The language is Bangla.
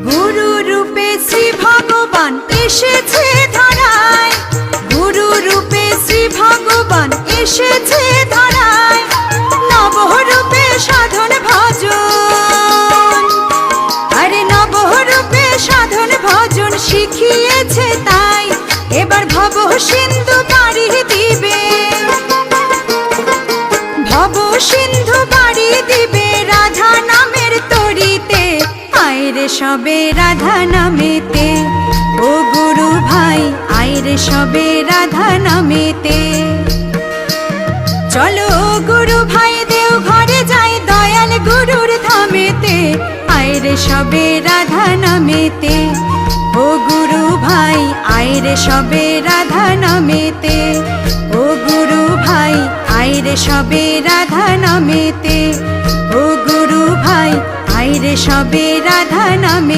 গুরু রূপে শ্রী ভগবান এসেছে ধরায়, গুরু রূপে শ্রী ভগবান এসেছে ধরায়, নবরূপে সাধন ভজন, আরে নবরূপে সাধন ভজন শিখিয়েছে তাই এবার ভব সিন্ধু পাড়ি দিবে, ভব সিন্ধু পাড়ি দিবে রাধা নামের তরিতে, আইরে সবে রাধা নামেতে, ও গুরু ভাই আইরে সবে রাধা নামেতে। চলো গুরু ভাই দেও ঘরে যাই দয়াল গুরুর ধামেতে, আইরে সবে রাধা নামেতে, ও গুরু ভাই আইরে সবে রাধা নামেতে, ও গুরু ভাই আইরে সবে রাধা নামেতে, ও গুরু ভাই আইরে সবে রাধা নামে।